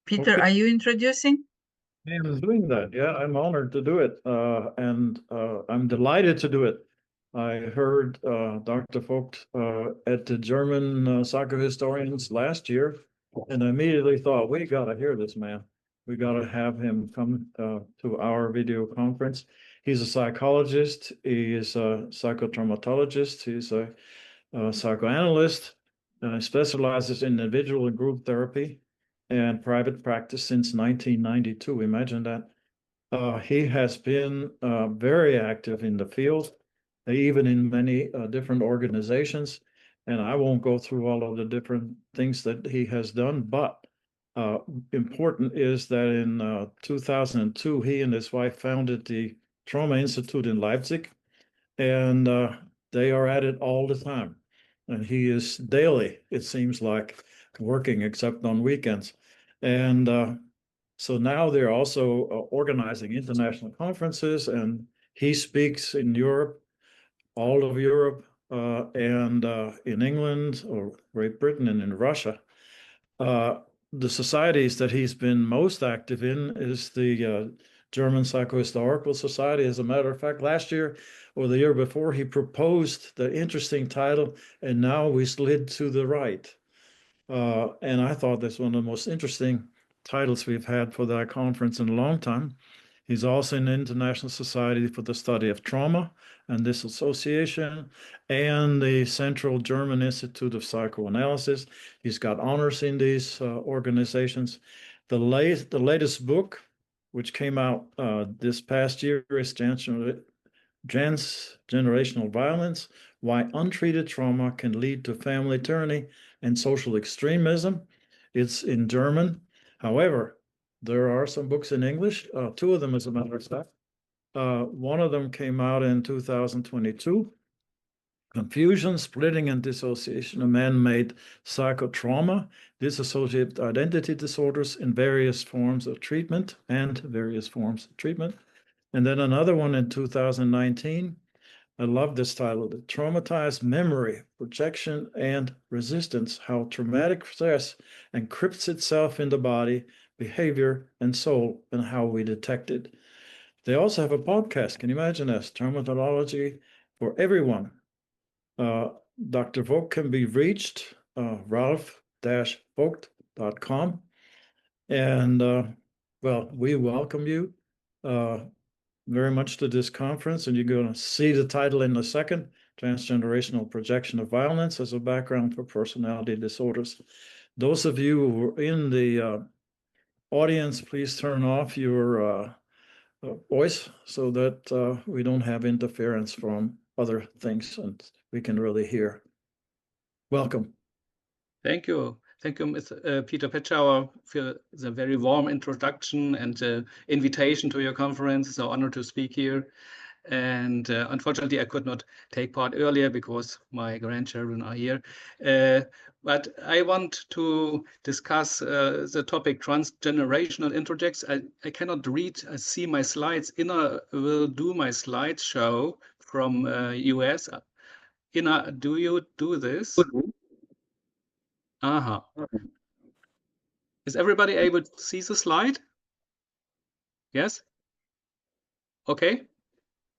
Peter, Okay. are you introducing? I'm doing that. Yeah, I'm honored to do it. And I'm delighted to do it. I heard Dr. Vogt at the German Psychohistorians last year, and I immediately thought, we got to hear this man. We got to have him come to our video conference. He's a psychologist. He is a psychotraumatologist. He's a psychoanalyst. Specializes in individual and group therapy and private practice since 1992. Imagine that. He has been very active in the field, even in many different organizations. And I won't go through all of the different things that he has done, but important is that in 2002, he and his wife founded the Trauma Institute in Leipzig, and they are at it all the time. And he is daily, it seems like, working except on weekends. And so now they're also organizing international conferences, and he speaks in Europe, all of Europe, and in England or Great Britain and in Russia. The societies that he's been most active in is the German Psychohistorical Society. As a matter of fact, last year or the year before, he proposed the interesting title, and now we slid to the right. And I thought that's one of the most interesting titles we've had for that conference in a long time. He's also in the International Society for the Study of Trauma and Dissociation and the Central German Institute of Psychoanalysis. He's got honors in these organizations. The latest book, which came out this past year, is Transgenerational Violence, Why Untreated Trauma Can Lead to Family Tyranny and Social Extremism. It's in German. However, there are some books in English, two of them, as a matter of fact. One of them came out in 2022, Confusion, Splitting, and Dissociation, a Man-Made Psychotrauma, Dissociative Identity Disorders in Various Forms of Treatment and Various Forms of Treatment. And then another one in 2019, I love this title, The Traumatized Memory, Projection, and Resistance, How Traumatic Stress Encrypts Itself in the Body, Behavior, and Soul, and How We Detect It. They also have a podcast. Can you imagine this? Traumatology for everyone. Dr. Vogt can be reached, ralf-vogt.com. And, well, we welcome you very much to this conference, and you're going to see the title in a second, Transgenerational Projection of Violence as a Background for Personality Disorders. Those of you who are in the audience, please turn off your voice so that we don't have interference from other things and we can really hear. Welcome. Thank you. Thank you, Mr. Peter Petschauer, for the very warm introduction and the invitation to your conference. It's an honor to speak here. And unfortunately, I could not take part earlier because my grandchildren are here. But I want to discuss the topic transgenerational introjects. I cannot read, I see my slides. Ina will do my slideshow from US. Ina, do you do this? Aha. Is everybody able to see the slide? Yes? Okay.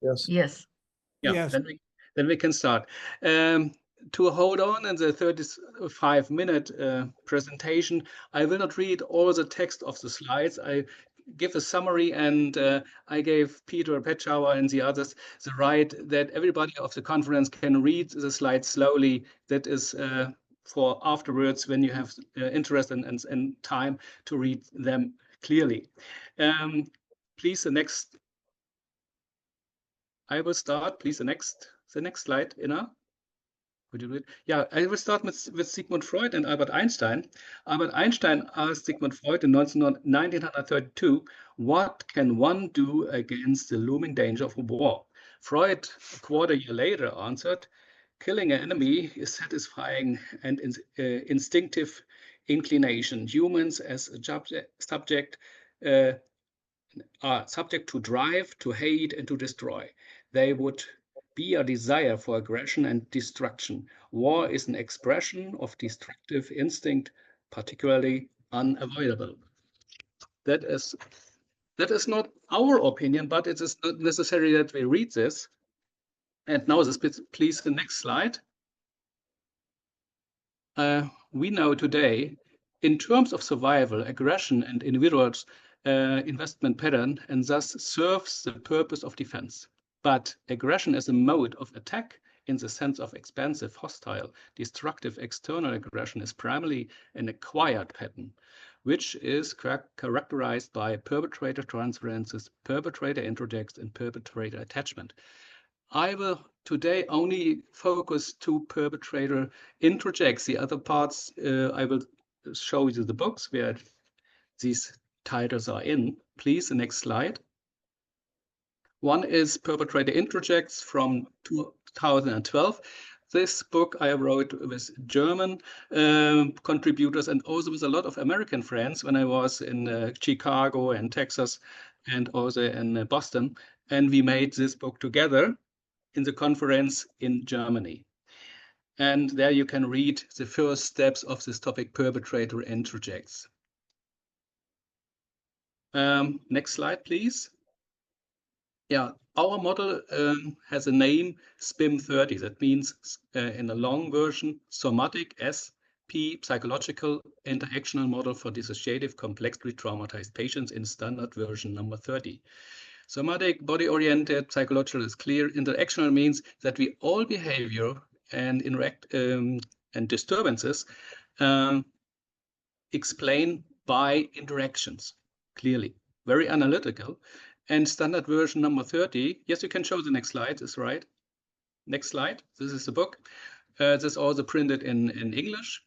Yes. Yes. Yeah, Yes. Then we can start. To hold on in the 35-minute presentation, I will not read all the text of the slides. I give a summary, and I gave Peter Petschauer and the others the right that everybody of the conference can read the slides slowly. That is for afterwards when you have interest and time to read them clearly. Please, the next. I will start. Please, the next slide, Ina. Would you do it? Yeah, I will start with Sigmund Freud and Albert Einstein. Albert Einstein asked Sigmund Freud in 1932, what can one do against the looming danger of war? Freud, a quarter year later, answered, killing an enemy is satisfying and instinctive inclination. Humans as a subject are subject to drive, to hate, and to destroy. They would be a desire for aggression and destruction. War is an expression of destructive instinct, particularly unavoidable. That is not our opinion, but it is not necessary that we read this. And now this, please, the next slide. We know today, in terms of survival, aggression and individuals' investment pattern, and thus serves the purpose of defense. But aggression as a mode of attack in the sense of expansive, hostile, destructive external aggression is primarily an acquired pattern, which is characterized by perpetrator transferences, perpetrator introjects, and perpetrator attachment. I will today only focus to perpetrator introjects. The other parts, I will show you the books where these titles are in. Please, the next slide. One is Perpetrator Introjects from 2012. This book I wrote with German contributors and also with a lot of American friends when I was in Chicago and Texas and also in Boston. And we made this book together in the conference in Germany. And there you can read the first steps of this topic, perpetrator introjects. Next slide, please. Yeah, our model has a name, SPIM30. That means in a long version, somatic, SP, psychological interactional model for dissociative complexly traumatized patients in standard version number 30. Somatic, body-oriented, psychological is clear. Interactional means that we all behavior and interact and disturbances explain by interactions, clearly. Very analytical. And standard version number 30, yes, you can show the next slide, is right. Next slide, this is the book. This is also printed in English.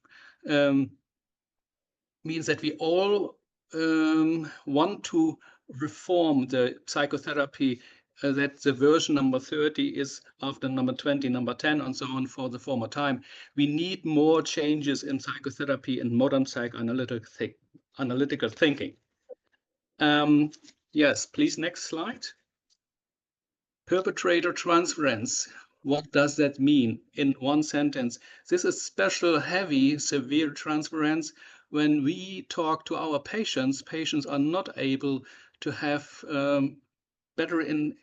Means that we all want to reform the psychotherapy, that the version number 30 is after number 20, number 10, and so on for the former time. We need more changes in psychotherapy and modern psychoanalytical thinking. Yes, please, next slide. Perpetrator transference. What does that mean? In one sentence, this is special, heavy, severe transference. When we talk to our patients, patients are not able to have better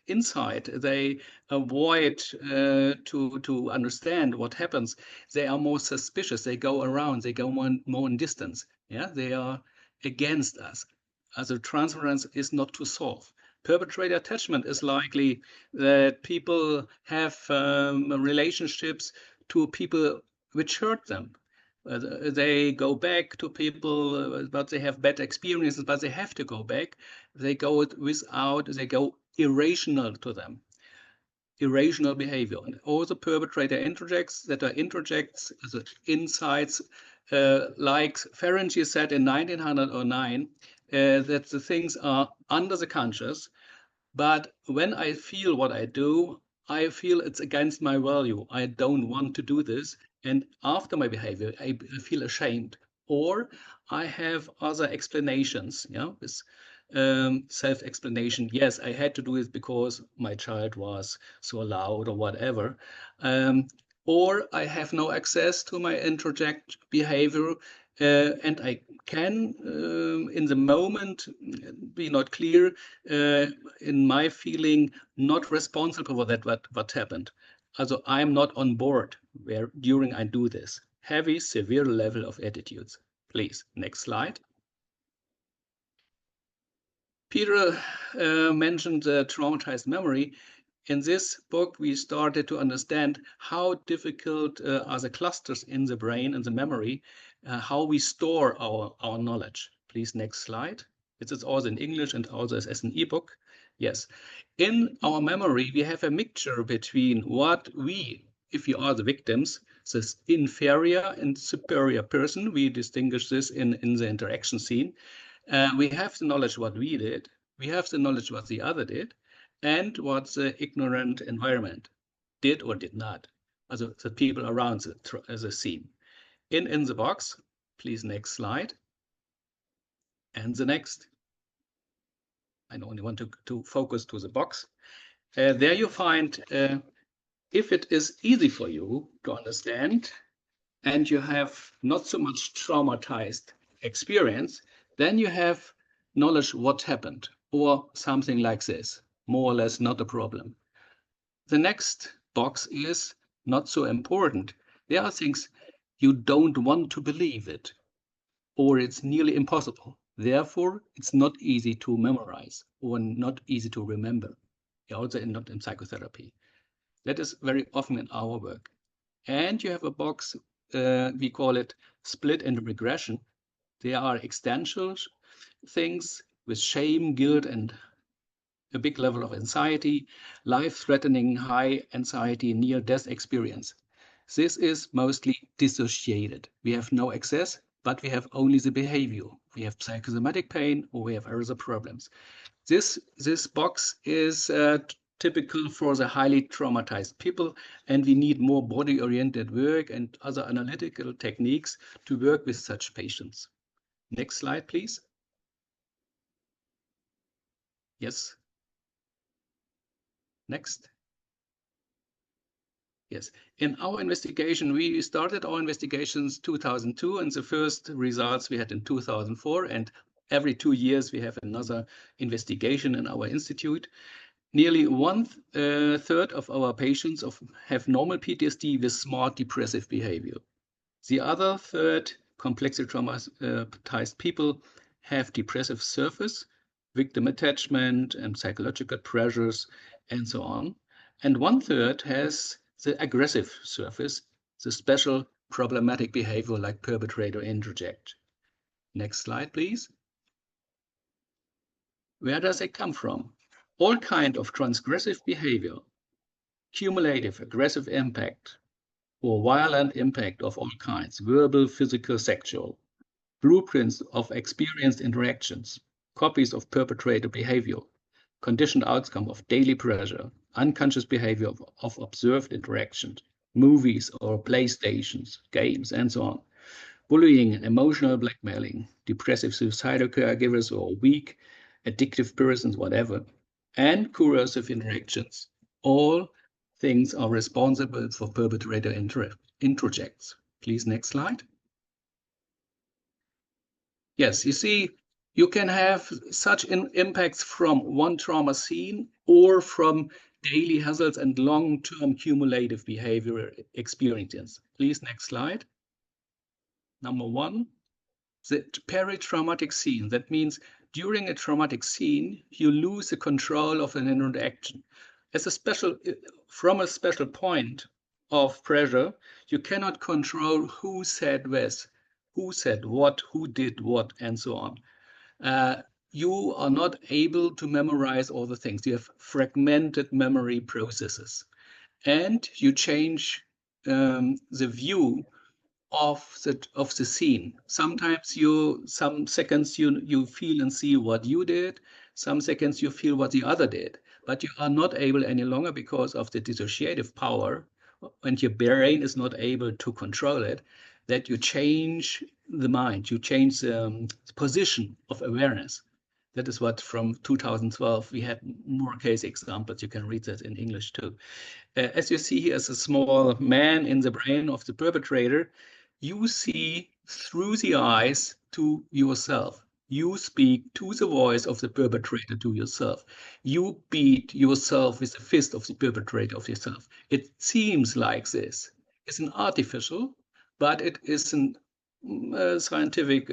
insight. They avoid to understand what happens. They are more suspicious. They go around. They go more in distance. Yeah, they are against us. As a transference is not to solve. Perpetrator attachment is likely that people have relationships to people which hurt them. They go back to people, but they have bad experiences, but they have to go back. They go they go irrational to them. Irrational behavior. And also perpetrator introjects that are introjects, also insights, like Ferenczi said in 1909, that the things are under the conscious, but when I feel what I do, I feel it's against my value. I don't want to do this. And after my behavior, I feel ashamed. Or I have other explanations, with self-explanation. Yes, I had to do it because my child was so loud or whatever. Or I have no access to my introject behavior, and I can, in the moment, be not clear, in my feeling, not responsible for that, what happened. Also, I'm not on board during I do this. Heavy, severe level of attitudes. Please, next slide. Peter mentioned traumatized memory. In this book, we started to understand how difficult are the clusters in the brain and the memory, how we store our knowledge. Please, next slide. It is also in English and also as an ebook. Yes. In our memory, we have a mixture between what we, if you are the victims, this inferior and superior person, we distinguish this in the interaction scene. We have the knowledge what we did, we have the knowledge what the other did, and what the ignorant environment did or did not, also the people around the scene. In the box, please, next slide. And the next. I only want to focus to the box. There you find, if it is easy for you to understand, and you have not so much traumatized experience, then you have knowledge what happened, or something like this, more or less not a problem. The next box is not so important. There are things you don't want to believe it, or it's nearly impossible. Therefore, it's not easy to memorize or not easy to remember. Also not in psychotherapy. That is very often in our work. And you have a box, we call it split and regression. They are existential things with shame, guilt, and a big level of anxiety, life-threatening high anxiety, near-death experience. This is mostly dissociated. We have no access, but we have only the behavior. We have psychosomatic pain or we have other problems. This box is typical for the highly traumatized people, and we need more body-oriented work and other analytical techniques to work with such patients. Next slide, please. Yes. Next. Yes, in our investigation, we started our investigations 2002, and the first results we had in 2004, and every 2 years we have another investigation in our institute. Nearly one-third of our patients have normal PTSD with smart depressive behavior. The other third, complexly traumatized people, have depressive surface, victim attachment, and psychological pressures, and so on. And one-third has the aggressive surface, the special problematic behavior like perpetrator introject. Next slide, please. Where does it come from? All kind of transgressive behavior, cumulative aggressive impact, or violent impact of all kinds, verbal, physical, sexual, blueprints of experienced interactions, copies of perpetrator behavior, conditioned outcome of daily pressure, unconscious behavior of observed interactions, movies or PlayStations, games, and so on, bullying and emotional blackmailing, depressive suicidal caregivers or weak, addictive persons, whatever, and coercive interactions. All things are responsible for perpetrator introjects. Please, next slide. Yes, you see, you can have such impacts from one trauma scene or from daily hazards and long-term cumulative behavior experiences. Please, next slide. Number one, the peri-traumatic scene. That means during a traumatic scene, you lose the control of an interaction. From a special point of pressure, you cannot control who said this, who said what, who did what, and so on. You are not able to memorize all the things. You have fragmented memory processes. And you change the view of the scene. Sometimes some seconds you feel and see what you did, some seconds you feel what the other did, but you are not able any longer because of the dissociative power, and your brain is not able to control it, that you change the mind, you change the position of awareness. That is what from 2012, we had more case examples. You can read that in English too. As you see here, as a small man in the brain of the perpetrator, you see through the eyes to yourself. You speak to the voice of the perpetrator to yourself. You beat yourself with the fist of the perpetrator of yourself. It seems like this. It's an artificial, but it is a scientific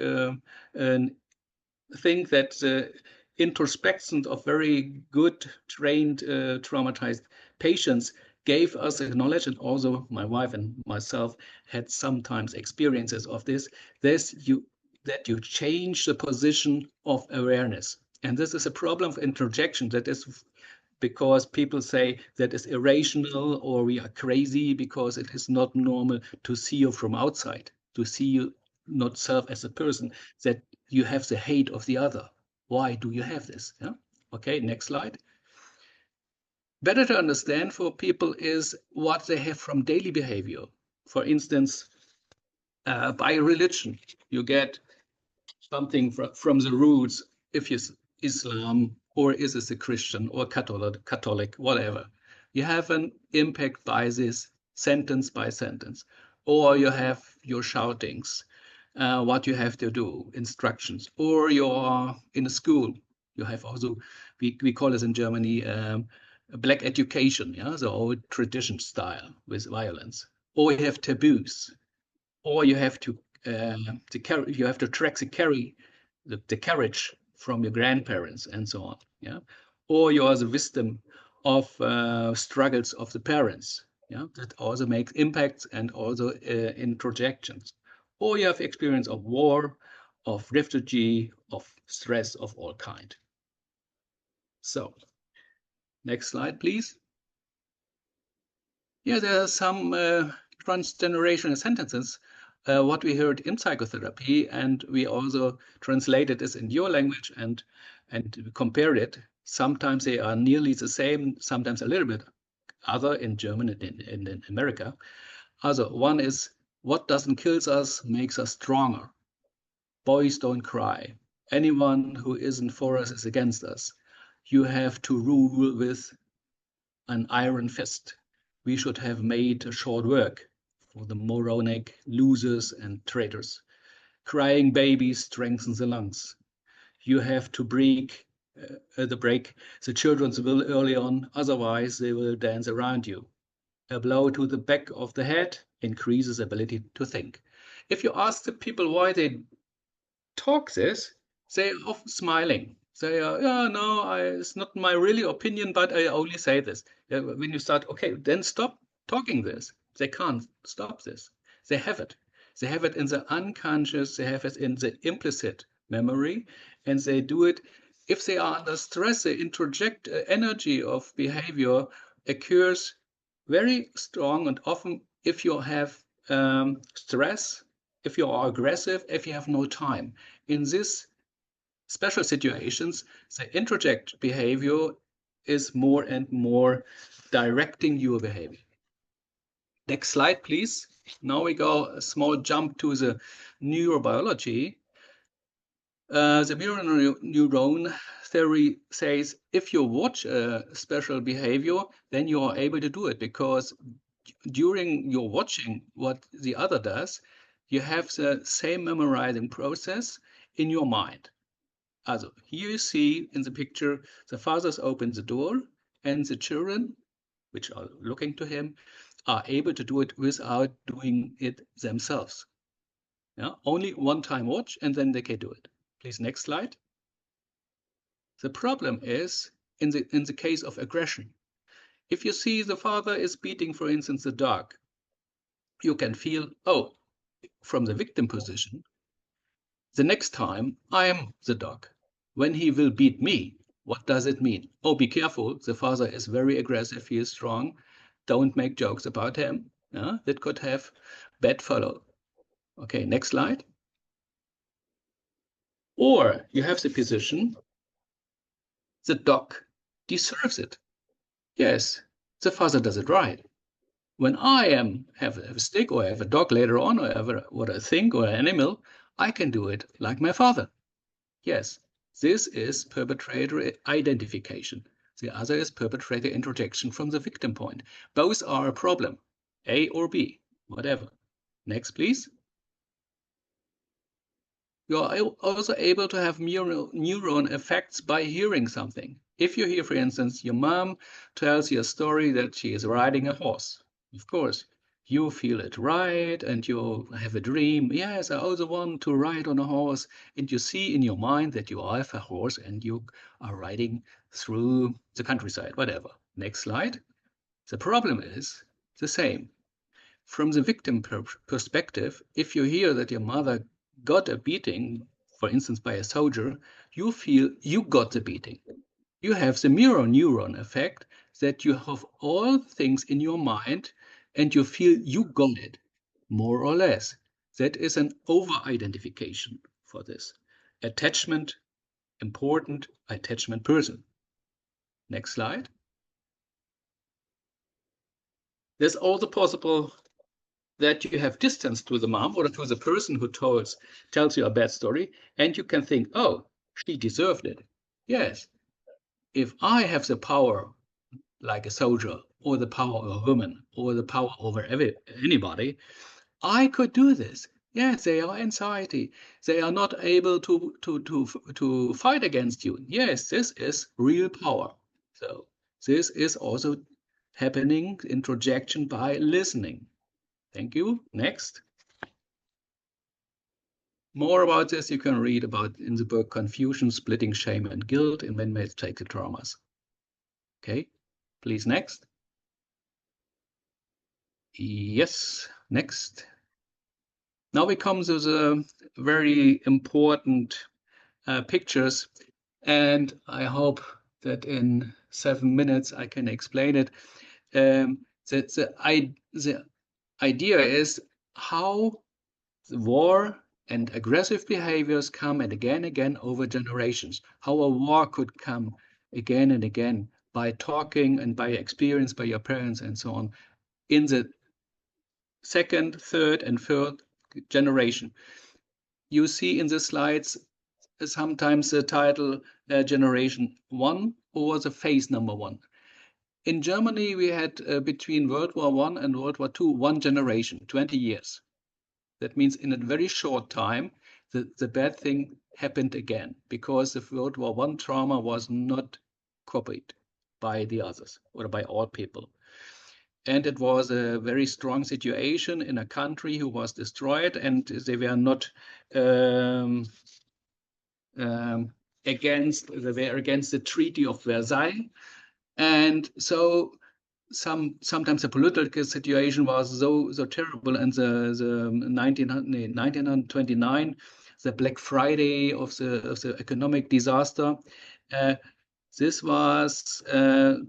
thing that introspection of very good trained traumatized patients gave us a knowledge, and also my wife and myself had sometimes experiences of this, that you change the position of awareness. And this is a problem of introjection. That is because people say that is irrational or we are crazy because it is not normal to see you from outside, to see you not self as a person, that you have the hate of the other. Why do you have this? Yeah? Okay, next slide. Better to understand for people is what they have from daily behavior. For instance, by religion, you get something from the roots, if it's Islam, or is it a Christian or Catholic, whatever. You have an impact by this sentence by sentence, or you have your shoutings. what you have to do, instructions, or you're in a school. You have also, we call this in Germany, black education, yeah, the old tradition style with violence. Or you have taboos, or you have to carry, you have to track the carriage from your grandparents and so on, yeah. Or you are the wisdom of struggles of the parents, yeah, that also makes impacts and also introjections. Or you have experience of war, of refugee, of stress of all kind. So, next slide, please. Yeah, there are some transgenerational sentences, what we heard in psychotherapy, and we also translated this in your language and compared it. Sometimes they are nearly the same, sometimes a little bit other in German and in America. Also, one is, what doesn't kill us makes us stronger. Boys don't cry. Anyone who isn't for us is against us. You have to rule with an iron fist. We should have made a short work for the moronic losers and traitors. Crying babies strengthens the lungs. You have to break the children's will early on, otherwise they will dance around you. A blow to the back of the head increases ability to think. If you ask the people why they talk this, they are often smiling. They are, yeah, no, it's not my really opinion, but I only say this. When you start, okay, then stop talking this. They can't stop this. They have it. They have it in the unconscious, they have it in the implicit memory, and they do it. If they are under stress, the introject energy of behavior occurs very strong and often if you have stress, if you are aggressive, if you have no time. In these special situations, the introject behavior is more and more directing your behavior. Next slide, please. Now we go a small jump to the neurobiology. The mirror neuron theory says if you watch a special behavior, then you are able to do it because during your watching what the other does, you have the same memorizing process in your mind. Also, here you see in the picture, the fathers open the door and the children, which are looking to him, are able to do it without doing it themselves. Yeah? Only one time watch and then they can do it. Please, next slide. The problem is in the case of aggression. If you see the father is beating, for instance, the dog, you can feel, oh, from the victim position, the next time I am the dog. When he will beat me, what does it mean? Oh, be careful. The father is very aggressive. He is strong. Don't make jokes about him. That could have bad follow. Okay, next slide. Or you have the position, the dog deserves it. Yes, the father does it right. When I have a stick or have a dog later on or have what I think or an animal, I can do it like my father. Yes, this is perpetrator identification. The other is perpetrator introjection from the victim point. Both are a problem, A or B, whatever. Next, please. You are also able to have neuron effects by hearing something. If you hear, for instance, your mom tells you a story that she is riding a horse, of course, you feel it right and you have a dream. Yes, I also want to ride on a horse. And you see in your mind that you have a horse and you are riding through the countryside, whatever. Next slide. The problem is the same. From the victim perspective, if you hear that your mother got a beating, for instance, by a soldier, you feel you got the beating. You have the mirror neuron effect that you have all things in your mind and you feel you got it, more or less. That is an over-identification for this. Attachment, important, attachment person. Next slide. There's also possible that you have distance to the mom or to the person who tells you a bad story, and you can think, oh, she deserved it. Yes. If I have the power like a soldier or the power of a woman or the power over anybody, I could do this. Yes, they are anxiety. They are not able to fight against you. Yes, this is real power. So this is also happening introjection by listening. Thank you. Next. More about this you can read about in the book Confusion, Splitting, Shame, and Guilt in Man-Made Psychic Traumas. Okay, please next. Yes, next. Now we come to the very important pictures, and I hope that in 7 minutes I can explain it. The idea is how the war and aggressive behaviors come and again over generations. How a war could come again and again by talking and by experience by your parents and so on in the second, third, and fourth generation. You see in the slides sometimes the title Generation 1 or the phase number 1. In Germany, we had between World War I and World War II, 1 generation, 20 years. That means in a very short time, the bad thing happened again because the World War I trauma was not copied by the others or by all people. And it was a very strong situation in a country who was destroyed, and they were not against the Treaty of Versailles. And so sometimes the political situation was so terrible, and the 1929, the Black Friday of the economic disaster. This was the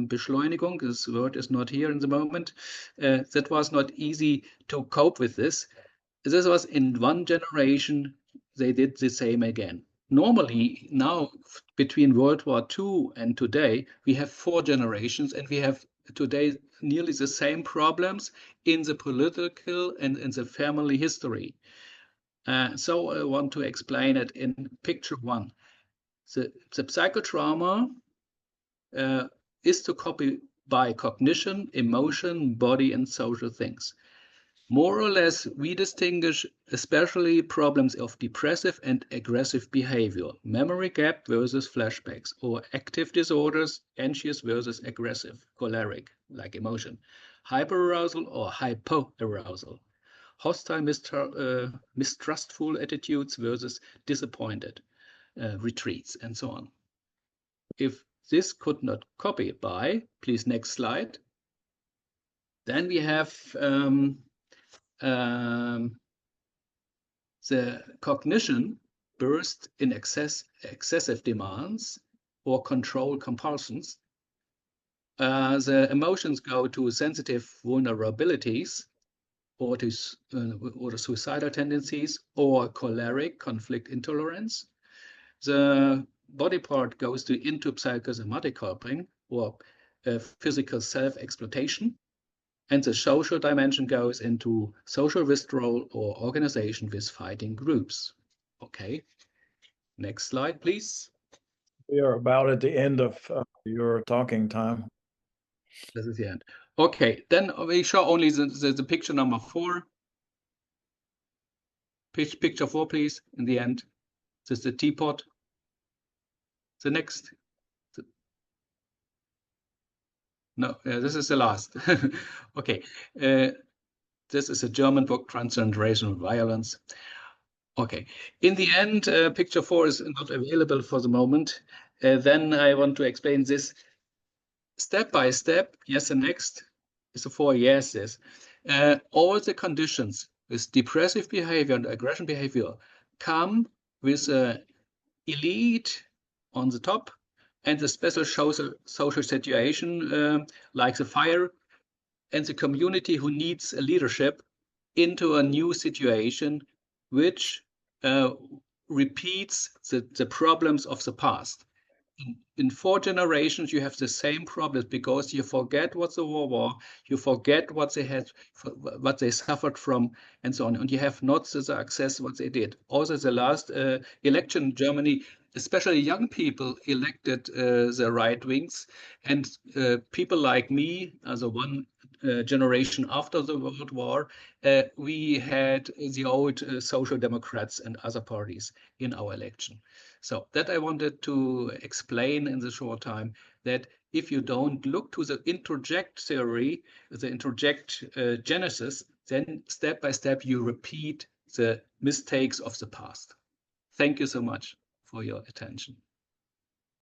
Beschleunigung. This word is not here in the moment. That was not easy to cope with this. This was in 1 generation. They did the same again. Normally, now between World War II and today, we have 4 generations, and we have today nearly the same problems in the political and in the family history. So I want to explain it in picture 1. The psychotrauma is to copy by cognition, emotion, body, and social things. More or less, we distinguish especially problems of depressive and aggressive behavior, memory gap versus flashbacks, or active disorders, anxious versus aggressive, choleric, like emotion, hyperarousal or hypoarousal, hostile, mistrustful attitudes versus disappointed, retreats, and so on. If this could not copy by, please next slide, then we have the cognition burst in excessive demands or control compulsions. The emotions go to sensitive vulnerabilities or to suicidal tendencies or choleric conflict intolerance. The body part goes into psychosomatic coping or physical self-exploitation. And the social dimension goes into social withdrawal or organization with fighting groups. Okay, next slide, please. We are about at the end of your talking time. This is the end. Okay, then we show only the picture number 4. Picture 4, please, in the end. This is the teapot. The next. No, this is the last. Okay, this is a German book, Transgenerational Violence. Okay, in the end, picture 4 is not available for the moment. Then I want to explain this step by step. Yes, the next is the 4 yeses. All the conditions with depressive behavior and aggression behavior come with an elite on the top and the special social situation like the fire and the community who needs a leadership into a new situation which repeats the problems of the past. In 4 generations, you have the same problems because you forget what the war was, you forget what they had, what they suffered from, and so on. And you have not the success what they did. Also, the last election in Germany, especially young people elected the right wings, and people like me, as a one generation after the World War, we had the old Social Democrats and other parties in our election. So that I wanted to explain in the short time, that if you don't look to the introject theory, the introject genesis, then step by step you repeat the mistakes of the past. Thank you so much for your attention.